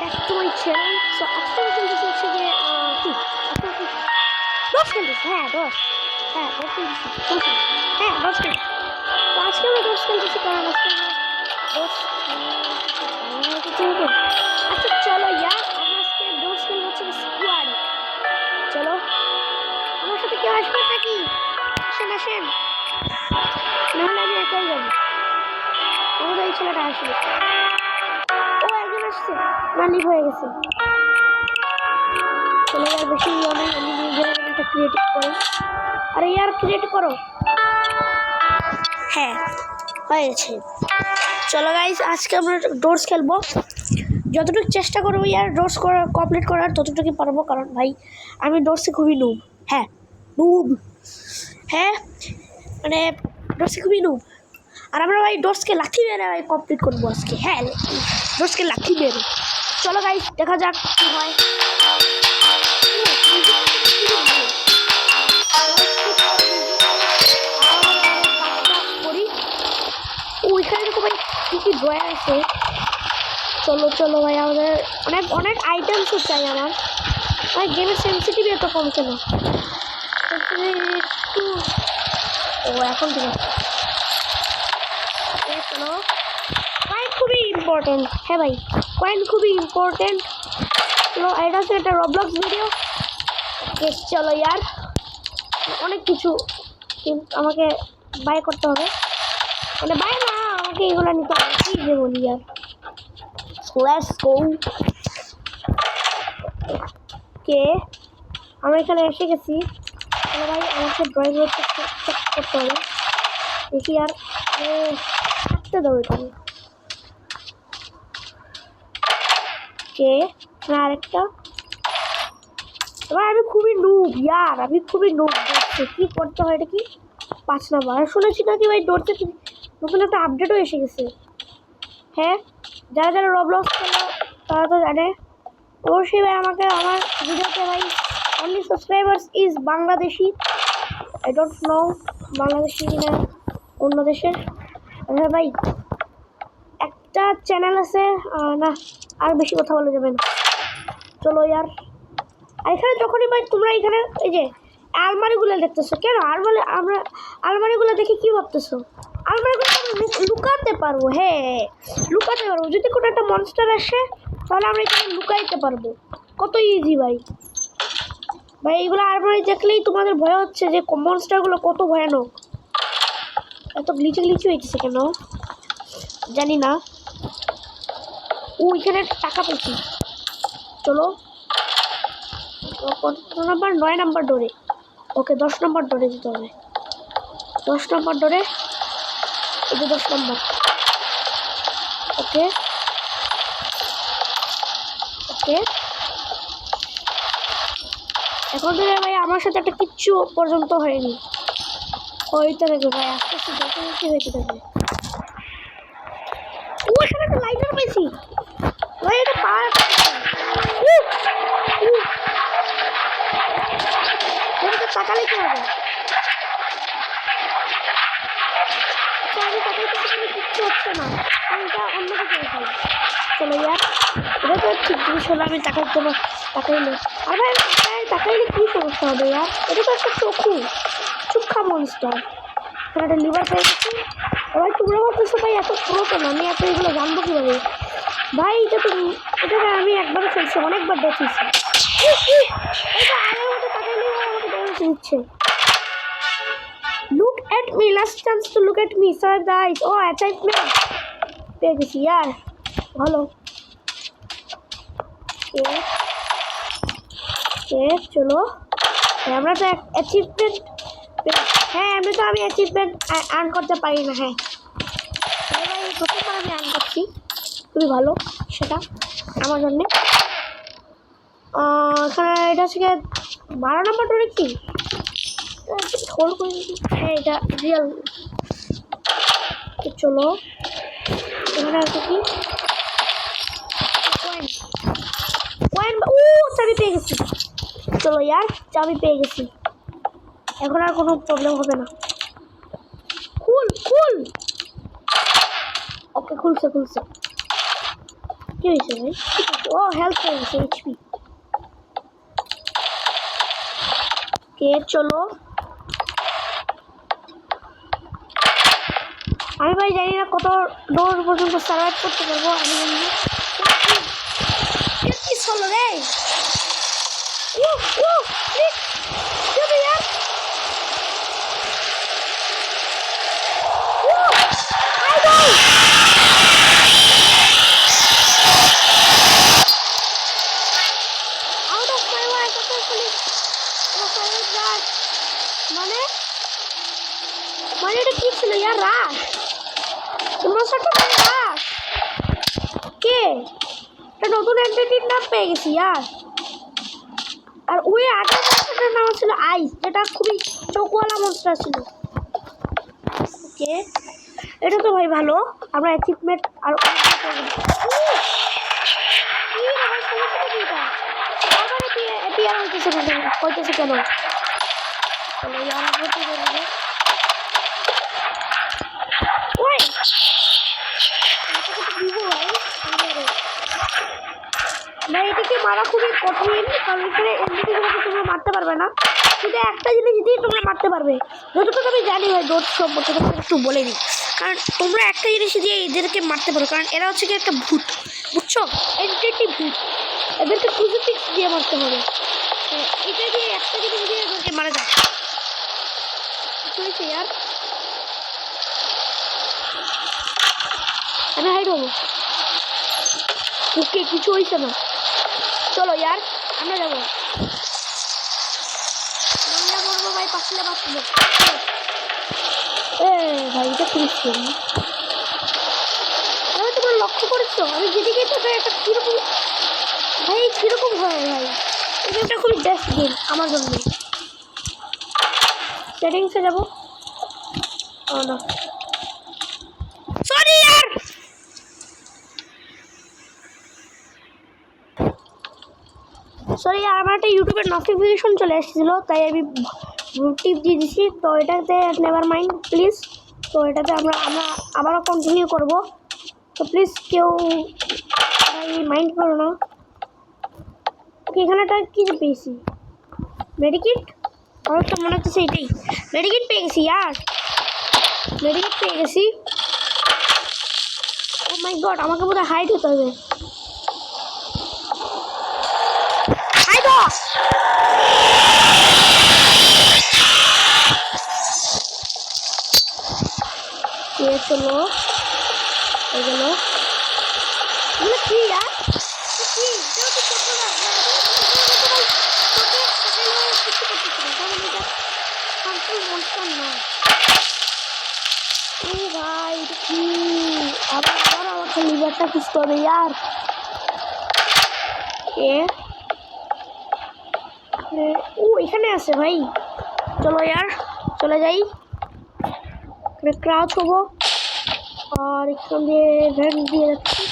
back to my channel. So আজকে আমি বলতেছি হচ্ছে যে কি আজকে কি দশ খেলতেছি দশ খেলতেছি দশ খেলতেছি তো আজকে আমি দশ খেলতেছি কারণ আজকে দশ আচ্ছা চলো ইয়ার আমরা আজকে দশ খেলবো হচ্ছে স্কোয়াড। চলো আমার সাথে কেউ আসবে নাকি? আসেন নাহলে আমি একাই যাবো। আমাদের এই ছেলেটা আসবে। ও একজন আসছে না, লিভ হয়ে গেছে। চলো আর বেশি অনেক আমি নিজের একটা ক্রিয়েটিভ করো। আরে ইয়ার ক্রিয়েট করো। হ্যাঁ হয়ে গেছে। চলো গাইস আজকে আমরা ডোরস খেলবো। যতটুকু চেষ্টা করবো ইয়ার ডোরস করার কমপ্লিট করার ততটুকুই পারবো, কারণ ভাই আমি ডোরসে খুবই নুব। হ্যাঁ মানে ডোরসে খুবই নুব। আর আমরা ভাই ডোরসকে লাথি মেরে ভাই কমপ্লিট করবো আজকে। হ্যাঁ ডোরসকে লাথি মেরে। চলো গাইস দেখা যাক কি হয়। ওইখানে তো ভাই কী কী ড্রয়ার আছে। চলো ভাই আমাদের অনেক আইটেমসও চাই আমার। ভাই গেমের সেন্সিটিভ এত কম কেন? একটু এখন ঠিক আছে। চলো কয়েন খুবই ইম্পর্টেন্ট। হ্যাঁ ভাই কয়েন খুবই ইম্পর্টেন্ট। চলো এটা হচ্ছে একটা রবলক্স ভিডিও। চলো ইয়ার অনেক কিছু আমাকে বাই করতে হবে, মানে বাই না আমাকে এগুলো নিতে হবে। কি যে বলি ইয়ার, লেটস গো। কে আমরা এখানে এসে গেছি। তাহলে ভাই আমাকে ড্রয়িং রুমটা চেক করতে হবে। দেখি আর থাকতে দেবো এখানে। কে না আরেকটা। এবার আমি খুবই নুব ইয়ার, আমি খুবই নুব। দেখছি কী করতে হয়। এটা কি 5 নাম্বার শুনেছি নাকি ভাই ডোরতে নতুন একটা আপডেটও এসে গেছে। হ্যাঁ যারা রবলক্স খেলো তারা তো জানে। অবশ্যই ভাই আমাকে আমার ভিডিওতে ভাই only subscribers is Bangladeshi. I don't know Bangladeshi কিনা অন্য দেশের। হ্যাঁ ভাই একটা চ্যানেল আছে না, আর বেশি কথা বলা যাবে না। চলো ইয়ার আর এখানে যখনই ভাই তোমরা এখানে এই যে আলমারিগুলো দেখতেছো কেন? আমরা আলমারিগুলো দেখে কী ভাবতেছো? আলমারিগুলো লুকাতে পারবো। হ্যাঁ লুকাতে পারবো। যদি কোনো একটা মনস্টার আসে তাহলে আমরা এখানে লুকাইতে পারবো। কত ইজি ভাই। এইগুলো আলমারি দেখলেই তোমাদের ভয় হচ্ছে যে মনস্টারগুলো কত ভয়ানক। এত গ্লিচি হইতেছে কেন জানি না। এখানে টাকা পেয়েছি। চলো কত নাম্বার? 9 নাম্বার ডোরে। ওকে 10 নম্বর ডোরে দিতে হবে। 10 নম্বর ডোরে এই যে 10 নম্বর। ওকে এখন থেকে ভাই আমার সাথে একটা কিচ্ছু পর্যন্ত হয়নি। হইতে থাকবে ভাই আস্তে আস্তে যত বেশি হইতে থাকবে। এখানে একটা লাইটার পেয়েছি ভাই। এটা পাওয়ার তাকালে কি হবে? কিচ্ছু হচ্ছে না, এটা অন্য কিছু দেখাই। চলো ইয়ার এটা তো ঠিক জিনিস হলো। আমি তাকাইলে আর ভাই তাকাইলে কী সমস্যা হবে ইয়ার? এটা তো একটা চুক্ষা মনস্টার। এখানে একটা লিভার পেয়ে গেছি। এবার তোমরা ভাবতেছো ভাই এত পুরো কেন? আমি এত এগুলো জানবো কীভাবে? ভাই এটা আমি একবারও খেলছি, অনেকবার দেখেছি। এটা আগের মতো তাকাইলে আমাকে ড্যামেজ দিচ্ছে। Look at me, last chance to look at me, sir guys. Oh, achievement পেয়ে গেছি ইয়ার, ভালো। চলো আমরা তো অ্যাচিভমেন্ট। হ্যাঁ আমি অ্যাচিভমেন্ট আর্ন করতে পারি না। হ্যাঁ ভাই প্রথমবার আমি আর্ন করছি, খুবই ভালো সেটা আমার জন্যে। এখানে এটা হচ্ছে 12 নম্বর ডোরে কি হোল্ড করে দিচ্ছি। হ্যাঁ এটা রিয়েল। চলো এখানে আছে কি কয়েন। চাবি পেয়ে গেছি। চলো ইয়ার চাবি পেয়ে গেছি, এখন আর কোনো প্রবলেম হবে না। খুল। ওকে খুলছে। কি হয়েছে ভাই? ও হেলথ হয়ে গেছে, এইচপি। কে চলো, আমি ভাই জানি না কত দূর পর্যন্ত সার্ভাইভ করতে পারবো। আমি জানি না কি চলো রে। মানে মানে এটা কি ছিল ইয়ার? রাশ তোমার সাথে রাশ কে? এটা নতুন এন্টিটির নাম পেয়ে গেছি ইয়ার। আর ওই আগের মনস্টারটার নাম ছিল আইস, যেটা খুবই চোখওয়ালা মনস্টার ছিল। ওকে, এটা তো ভাই ভালো। আমরা অ্যাচিভমেন্ট আর হইতেছে কেন? ভাই এটাকে মারা খুবই কঠিন, কারণ এখানে এমনিগুলোকে তোমরা মারতে পারবে না। কিন্তু একটা জিনিস দিয়ে তোমরা মারতে পারবে, যতটুকু আমি জানি ভাই ডোর সম্পর্কে তোমাকে একটু বলে দিই। কারণ তোমরা একটা জিনিস দিয়ে এদেরকে মারতে পারো, কারণ এরা হচ্ছে কি একটা ভূত, বুঝছো? এন্টিটি ভূত, এদেরকে ক্রুসিফিক্স দিয়ে মারতে হবে। এটা দিয়ে একটা জিনিস দিয়ে এদেরকে মারা যায়। কি হয়েছে ইয়ার? আমি হাইড হবো। ওকে, কিছু হয়েছে না। চলো ইয়ার, আমরা যাবো। আমরা বলবো ভাই পাশে বাঁচবো। ভাই এটা খুবই স্কেরি। তোমরা লক্ষ্য করেছো আমি যেদিকে তো একটা কিরকম ভাই, কিরকম হয় ভাই? এই গেমটা খুবই বেস্ট গেম আমার জন্য। সেটিংসে যাবো। ও না, সরি ইয়ার। সরি ইয়ার, আমার একটা ইউটিউবের নোটিফিকেশন চলে এসেছিলো, তাই আমি টিপ দিয়ে দিছি। তো এটাতে নেভার মাইন্ড প্লিজ। তো এটাতে আমরা আবারও কন্টিনিউ করব। তো প্লিজ কেউ ভাই মাইন্ড করো না। এখানে একটা কী যে পেয়েছি, মেডিকিট। আমার তো মনে হচ্ছে এইটাই মেডিকিট পেয়ে গেছি ইয়ার, মেডিকিট পেয়ে গেছি। ও মাই গড, আমাকে বোধহয় হাইড হতে হবে। হাইড চলো হয়ে গেল। কি ইয়ার, কি ভাই কি আবার আমাকে লিভারটা খুঁজতে হবে ইয়ার। ও এখানে আছে ভাই, চলো ইয়ার চলে যাই। এখানে ক্রাউচ হবো আর এখান দিয়ে ভ্যান দিয়ে যাচ্ছি।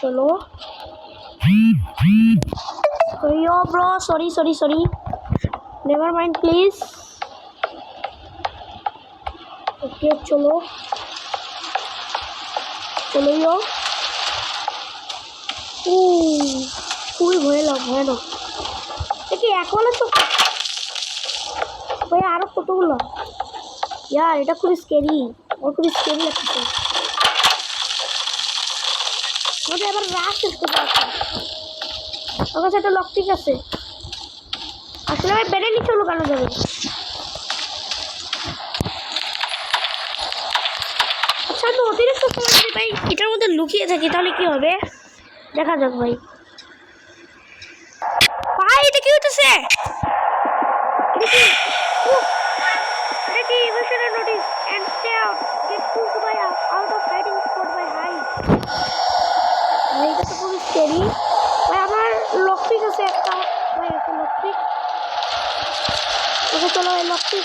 চলো bro, sorry sorry sorry, never mind please. Okay চলো চলো খুবই ভয়ানক। দেখি এখনো তো ভাই, আরো কতগুলো ইয়ার। এটা খুবই স্কেরি, ওর খুবই স্কেরি লাগছে। আমাদের এবার রাশ করতে পারছে। ওর কাছে একটা লকপিক আছে। আসলে ভাই বেড়ে নিচে লুকানো যাবে। আচ্ছা, আমি অতিরিক্ত সময় যদি ভাই এটার মধ্যে লুকিয়ে থাকি তাহলে কি হবে দেখা যাক ভাই। ভাই এটা কি হইতেছে? Notice and stay out, get pushed by out of fighting spot by high. ভাই এটা তো খুবই স্কেরি ভাই। আমার লকপিক আছে একটা ভাই, একটা লকপিক। ওকে চলো, এই লকপিক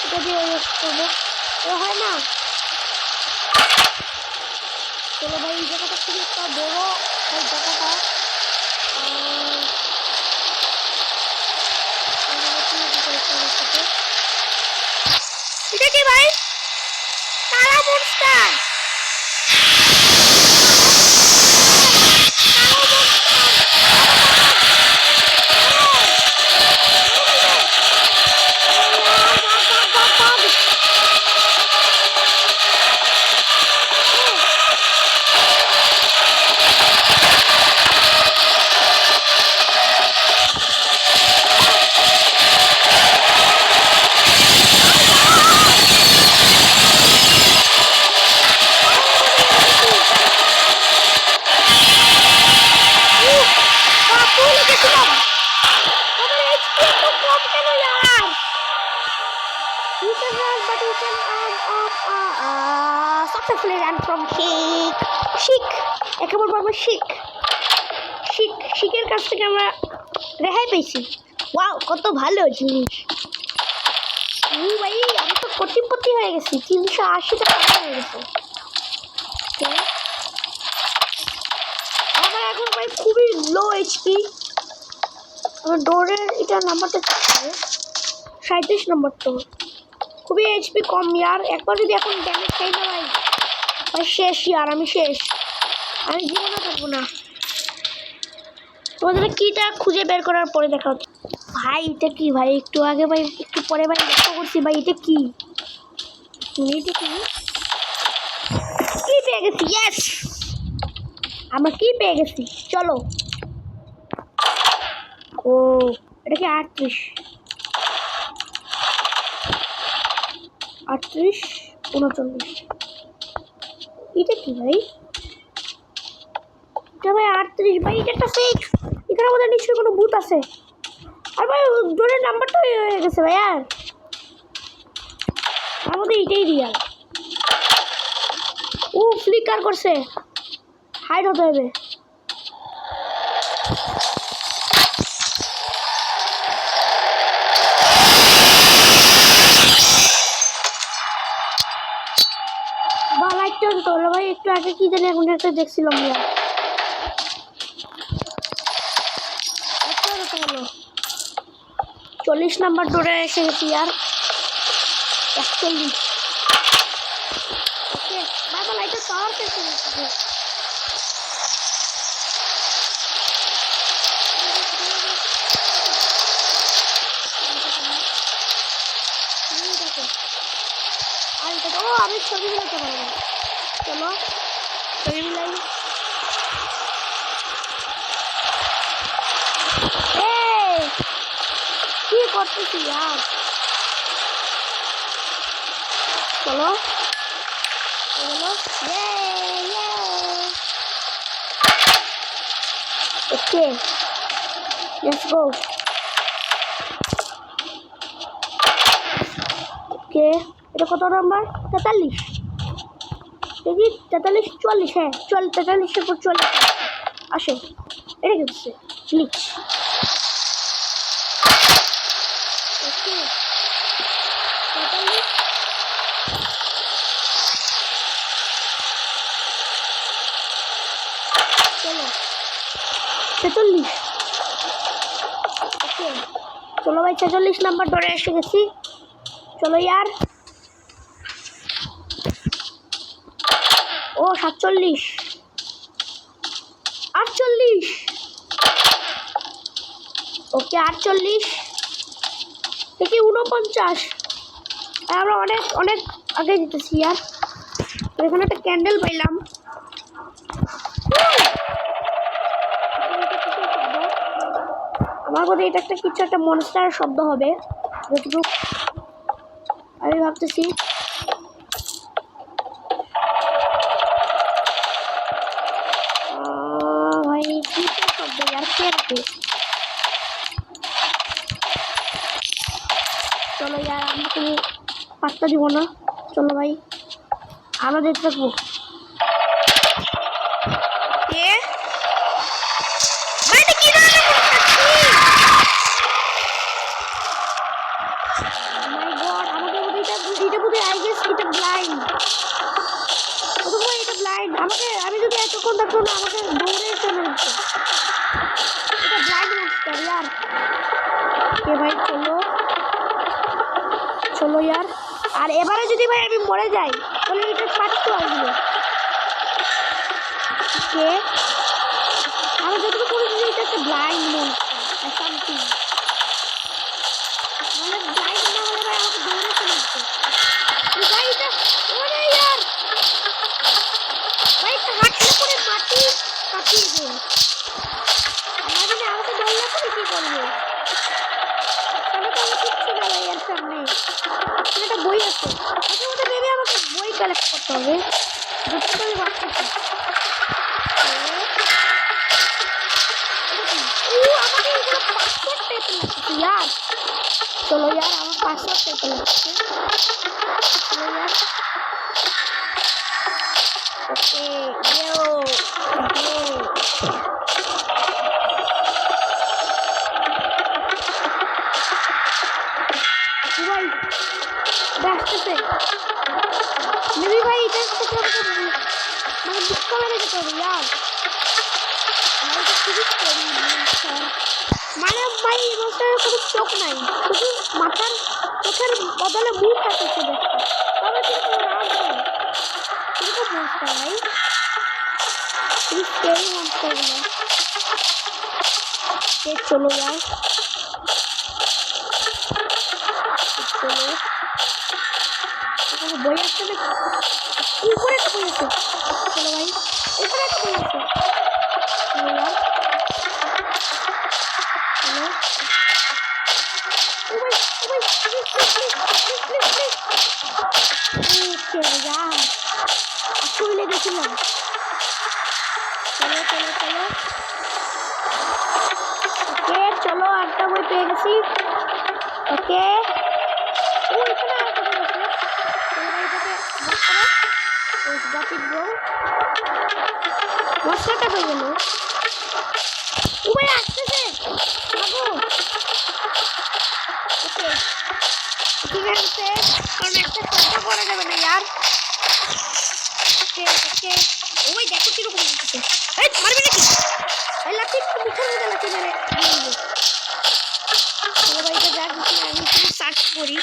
এটা দিয়ে ইউজ করবো। ও হয় না, চলো ভাই। এই জায়গাটা খুবই একটা বড় এই জায়গাটা। এটা কি ভাই? কালা মনস্টার। successfully ran from শিখ একে বলবো আমরা শিখের কাছ থেকে আমরা রেহাই পেয়েছি। ওয়াও, কত ভালো জিনিস। ভাই আমি তো কোটিপতি হয়ে গেছি, 380 টাকা হয়ে গেছে। আমার এখন ভাই খুবই লো এইচপি। আমার ডোরের এটা নাম্বারটা 37 নম্বর, তো খুবই এইচপি কম ইয়ার। একবার যদি এখন ড্যামেজ খাই না ভাই, ভাই শেষ ইয়ার, আমি শেষ, আমি জীবনে থাকবো না। তোমাদের কিটা খুঁজে বের করার পরে দেখা হচ্ছে। ভাই এটা কি ভাই, একটু আগে ভাই একটু পরে ভাই লক্ষ্য করছি ভাই এটা কি, এটা কি পেয়ে গেছি। ইয়েস, আমরা কি পেয়ে গেছি, চলো। ও এটা কি 38 39, এটা কি ভাই, এটা ভাই 38 ভাই, এটা একটা ফেক। এখানে আমাদের নিশ্চয়ই কোনো ভূত আছে। আর ভাই ডোরের নাম্বারটা হয়ে গেছে ভাই, আর আমাদের এটাই রিয়াল। ও ফ্লিকার করছে, হাইড হতে হবে। বা লাইটটা হতো ভাই, একটু আগে কি জানি এখন একটা দেখছিলাম ভাই। 40 নাম্বার ডোরে এসে গেছি আর 41। ওকে বাবা লাইটটা পাওয়ার পেয়েছে। ও আমি ছবি মিলাতে পারবো, চলো ছবি মিলাই। কি করতেছি আর, চলো ওকে লেটস গো। ওকে এটা কত নাম্বার, 43 দেখি, 43 44, হ্যাঁ 43-এর পর 44 আসে। এটা কি হচ্ছে গ্লিচ। ওকে 43 চলো 46। ওকে চলো ভাই 46 নাম্বার ধরে এসে গেছি, চলো ইয়ার। ও 47 48, ওকে 48 দেখি 49। আমরা অনেক অনেক আগে যেতেছি ইয়ার। এখানে একটা ক্যান্ডেল পাইলাম। আমার বোধহয় এটা একটা কিছু একটা মনস্টারের শব্দ হবে যতটুকু আমি ভাবতেছি। ভাই কি শব্দ আর কে রাখে, চলো ইয়ার আমরা কোনো পাত্তা দিব না, চলো ভাই আমরা যেতে থাকবো। আমি যদি এতক্ষণ থাকতো না আমাকে দৌড়ে চলে যেত, এটা ব্লাইন্ড মাস্টার ইয়ার। কে ভাই চলো চলো ইয়ার। আর এবারে যদি ভাই আমি মরে যাই তাহলে এটা পারতো আসবে। কে আমি যতটুকু করেছি এটা একটা ব্লাইন্ড মাস্টার সামথিং, মানে ব্লাইন্ড না হলে ভাই আমাকে দৌড়ে চলে যেত ভাই। এটা ওরে ইয়ার ভাই হাঁটলে পরে মাটি কাটিয়ে দেয়। আমার যদি আমাকে ধরলে পরে কি করবো, তাহলে তো আমি কিচ্ছু না ভাই। এর সামনে একটা বই আছে, ওটার মধ্যে ভেবে আমাকে বই কালেক্ট করতে হবে, যতটা আমি ভাবতেছি। আমাকে এগুলো পাসওয়ার্ড পেতে লাগছে ইয়ার, চলো ইয়ার আমার পাসওয়ার্ড পেতে লাগছে। চলো ইয়ার ओके यो भाई रास्ते से मेरी भाई इधर से क्या मैं दुक्का वाले के तो यार मैं तो खुद करी মানে ভাই রোস্টারের কোনো চোখ নাই শুধু মাথার চোখের বদলে মুখ আছে দেখতে তবে কিন্তু রাগ নেই কিন্তু মনস্টার ভাই এই স্কেল মনস্টার গুলো চলো यार চলো এখানে বই আসছে না উপরে একটা বই আছে চলো ভাই এখানে একটা বই আছে চলো यार चलो ओ भाई प्लीज यार आपको भी ले देखिए चलो चलो चलो ओके चलो একটা বই পেয়ে গেছি ওকে ও এখানে আরেকটা বই আছে চলো ভাই এটাকে বস করো ওস গট ইট ব্রো বসটা হয়ে গেল ও ভাই আসতেছে আগো ওকে ঠিক আছে কারণ একটা শব্দ করা যাবে না यार ওকে ওকে ও ভাই দেখো কি রকম হচ্ছে এই মারবে নাকি এই লাঠি মুখের মধ্যে লাঠি মেরে দিয়ে চলো ভাই এটা যাক আমি একটু সার্চ করি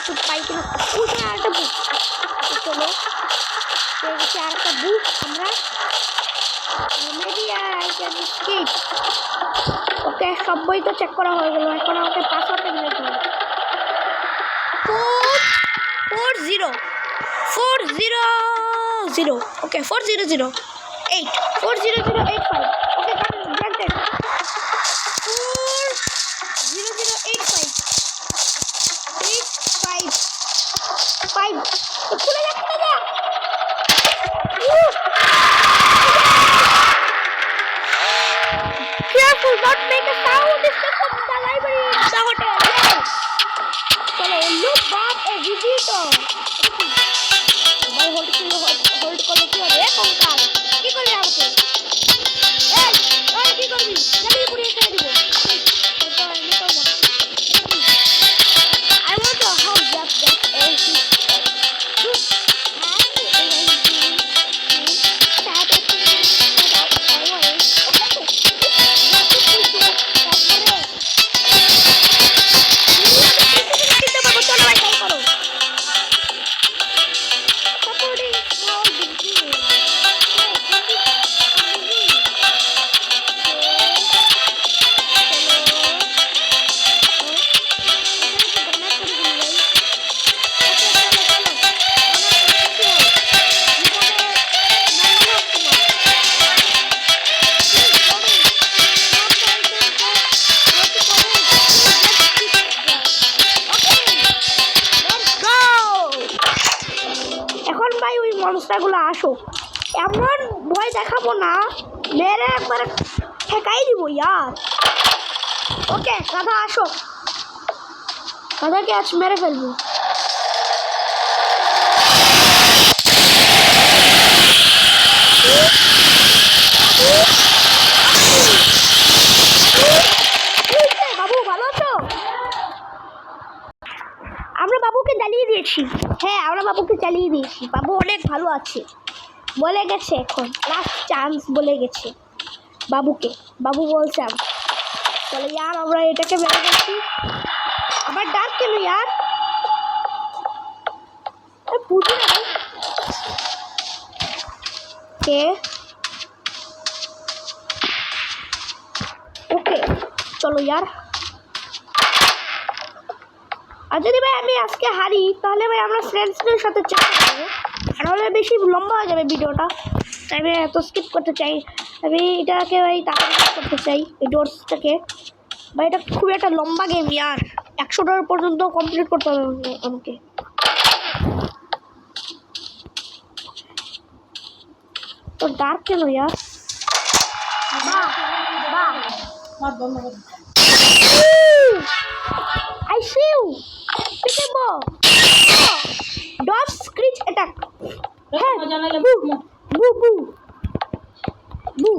তো পাই কিনা ওখানে আরেকটা বুক চলো পেয়ে গেছি আরেকটা বুক আমরা মেবি আই ক্যান স্কিপ ওকে সব বই তো চেক করা হয়ে গেল এখন আমাকে পাসওয়ার্ডটা দিতে হবে 400 ওকে 40008 40085 ওকে গ্রান্টেড 40085 তো খুলে যাচ্ছে না Careful, not make a sound. This is from the library in the hotel. Yes. Chalo, look, Bob, a visitor. Bhai, hold karo ki hobe konkan. Ki korbe amake? Hey, oy ki korbi? Jodi puri ছেড়ে দিব. I want to house that মনস্টারগুলো আসো এমন ভয় দেখাবো না মেরে একবার ঠেকাই দিব यार ওকে গাধা আসো গাধাকে আজ মেরে ফেলবো বাবু ভালো আছো আমরা বাবুকে জ্বালিয়ে দিয়েছি হ্যাঁ আমরা বাবুকে জ্বালিয়ে দিয়েছি বাবু অনেক ভালো আছে বলে গেছে এখন লাস্ট চান্স বলে গেছে বাবুকে বাবু বলছে চলো यार আমরা এটাকে মেরে দিচ্ছি আবার ডাক কেন यार বুঝি না কে ওকে চলো यार আর যদি ভাই আমি আজকে হারি তাহলে ভাই আমরা ফ্রেন্ডসদের সাথে চেষ্টা করব নাহলে বেশি লম্বা হয়ে যাবে ভিডিওটা তাই আমি এত স্কিপ করতে চাই আমি এটাকে ভাই তাড়াতাড়ি করতে চাই এই ডোরসটাকে ভাই এটা খুব একটা লম্বা গেম यार 100 ডলার পর্যন্ত কমপ্লিট করতে হবে আমাকে তো ডার্ক কেন यार বাহ I see you. Pick up. Dodge screech attack. बू बू बू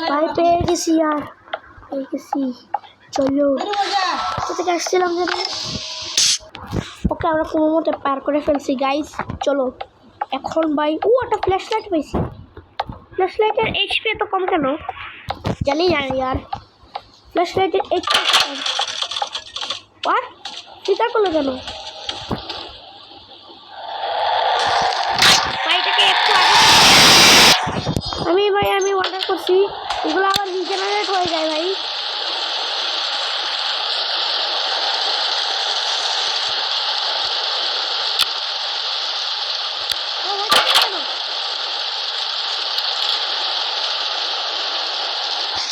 भाई पे किसी यार पे किसी चलो কোথা আসছিলাম জানি ওকে আমরা কোনো মতে পার করে ফেলছি গাইস চলো এখন ভাই ও একটা ফ্ল্যাশ লাইট পেয়েছি ফ্ল্যাশ লাইটের এইচপি এত কম কেন জানি না यार ফ্ল্যাশ লাইটের এইচপি কম আর চিন্তা করলো কেন ভাইটাকে একটু আগে আমি অর্ডার করছি এগুলো আবার রিজেনারেট হয়ে যায় ভাই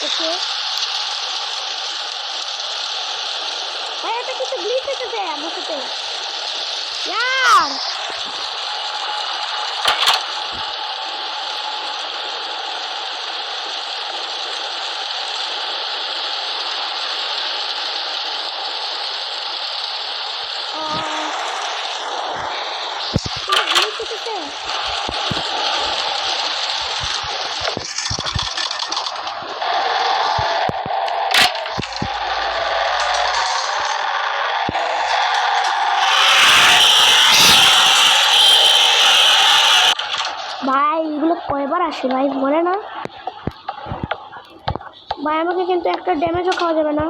ওকে ভাই এটা কিছু গ্লিচ হচ্ছে আমার সাথে यार ভাই এগুলো কয়বার আসে ভাই মনে না ভাই আমাকে কিন্তু একটা ড্যামেজও খাওয়া যাবে না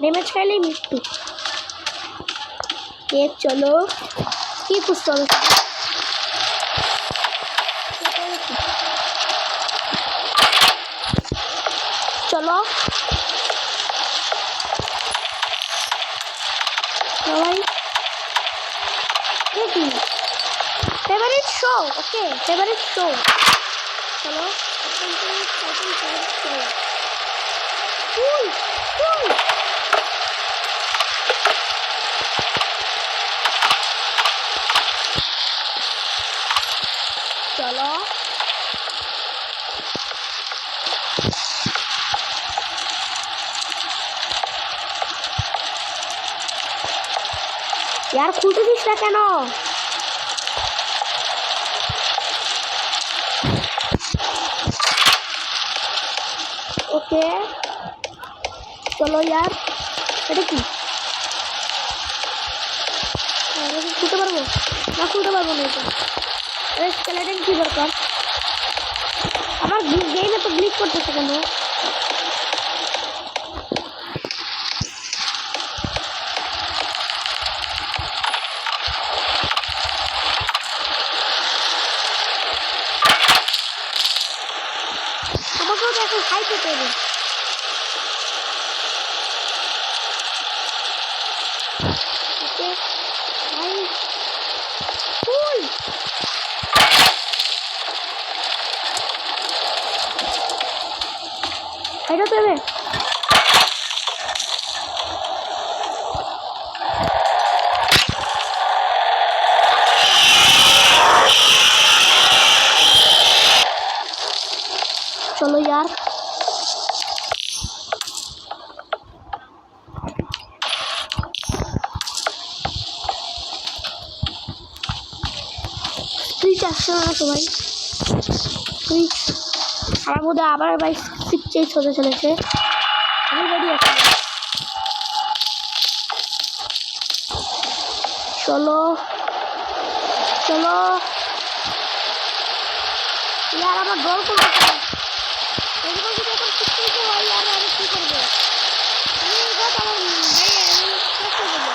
ড্যামেজ খাইলেই মৃত্যু কে চলো কি খুঁজতে হবে চলো ভাই কি favorite show okay favorite show chalo favorite show cool chalo यार খুলতেছিস না কেন ओके चलो यार এটা কি খুলতে পারবো না খুলতে পারবো না এটা এই স্কেলেটন কি দরকার আমার গেমে তো গ্লিচ করতেছে কেন আমাকেও তো এখন হাই পেতে হবে ওকে ভাই ফুল এটা তো হবে चलो यार সুইচ আসছে না তো ভাই সুইচ আমার মধ্যে আবার ভাই সুইচ চেঞ্জ হতে চলেছে আমি রেডি আছি চলো চলো यार আমার ডর করতেছে এগুলো যদি এখন শিখতে হয় यार আমি কি করব আমি বাট আমার ভাই আমি কি করব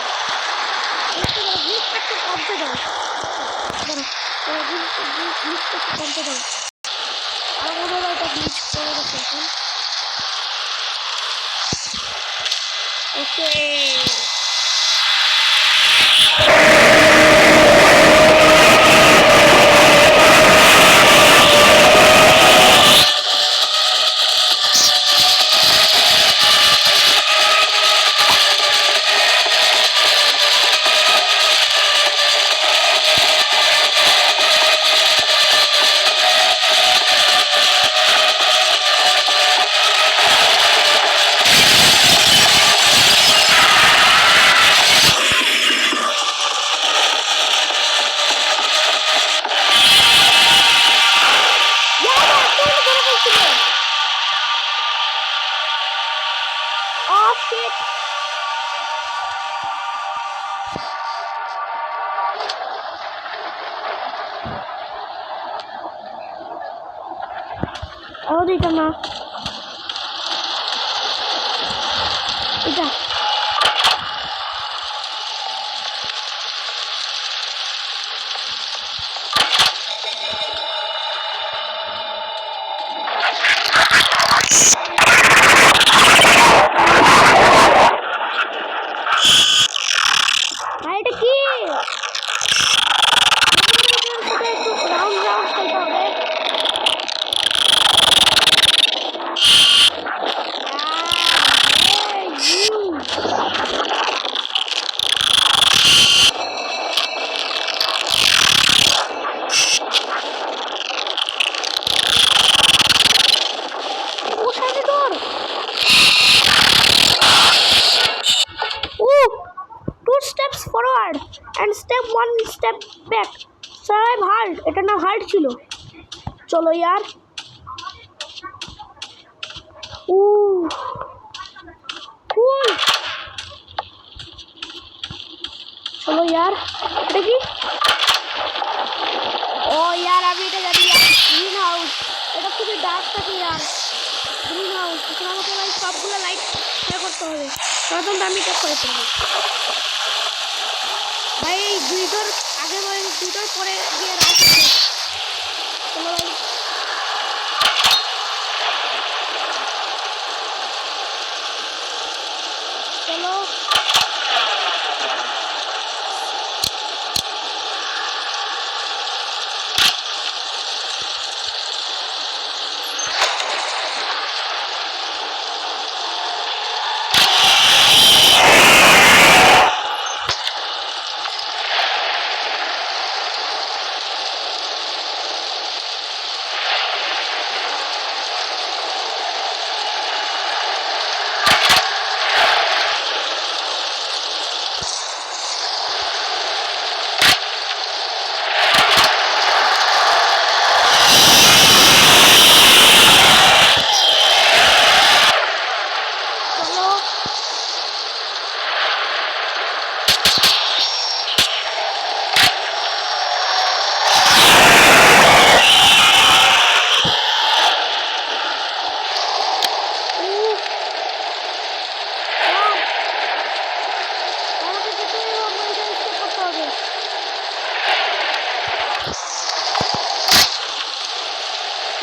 একটু গ্লিচ করতে কমতে দাও বড় গ্লিচ করতে কমতে দাও আমার মনে হয় এটা গ্লিচ করে দিতে এখন ওকে আরো এটা না, এটা ভাই এটা কি? একটু রাউন্ড রাউন্ড খেলতে হবে। ও সামনে তোর two steps forward and step one step back. Survive halt. এটা না halt ছিল। চলো यार। cool। চলো यार। এটা কি? ও यार আমি এটা জানি यार, গ্রিন হাউস। এটা খুবই ডার্ক থাকে यार। গ্রিন হাউস এখানে আমাকে ভাই সবগুলো লাইট শেয়ার করতে হবে, প্রথম আমি চেক করে ফেলবো ভাই। এই দুইটার আগে ভাই দুইটার পরে গিয়ে রাইট আছে। চলো ভাই। চলো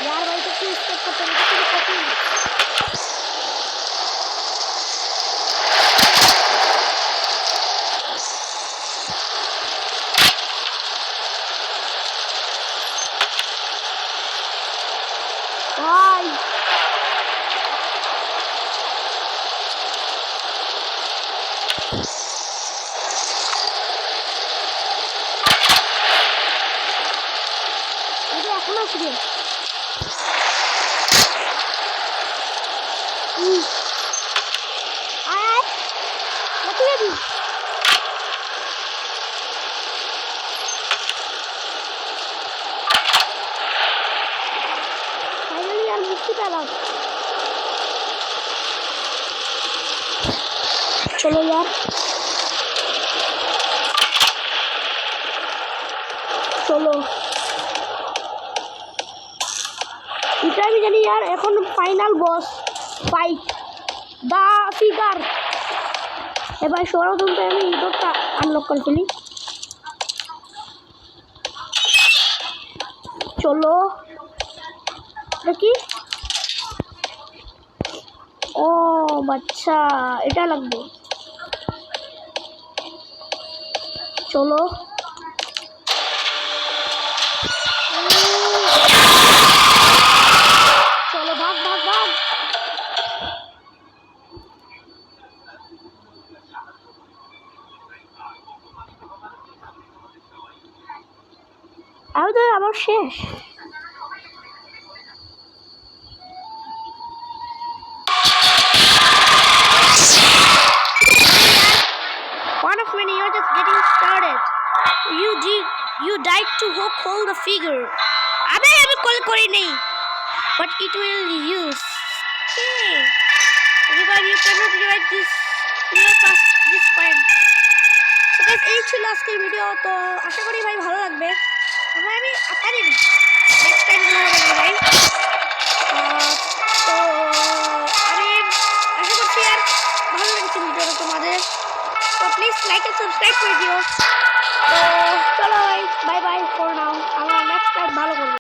यार भाई तो क्यों स्टेप करते हैं, तो कठिन। भाई मुझे एखोनो शुरू आय कत যাবি? ফাইনালি আর মুক্তি পেলাম। চলো यार। চলো এটা আমি জানি यार, এখন ফাইনাল বস ফাইট দা ফিগার। এবার সর্বপ্রথম আমি ইডোরটা আনলক করে ফেলি। চলো দেখি। ও আচ্ছা এটা লাগবে। চলো চলো ভাগ ভাগ ভাগ। আমি তো আমার শেষ। One of many, you're just getting started. You died to hold the figure. আমি কল করি নেই, but it will use. Okay. Revive, you cannot revive this. You are past this point. So guys, এই ছিল আজকের video. তো আশা করি ভাই ভালো লাগবে। আমি আরে নেক্সট টাইম ভালো হবে না ভাই। তো আমি আশা করছি আর ভালো লেগেছে ভিডিওটা তোমাদের। তো প্লিজ লাইক এন্ড সাবস্ক্রাইব করে দিও। তো চলো ভাই, বাই বাই ফর নাও। আমরা নেক্সট টাইম ভালো করবো।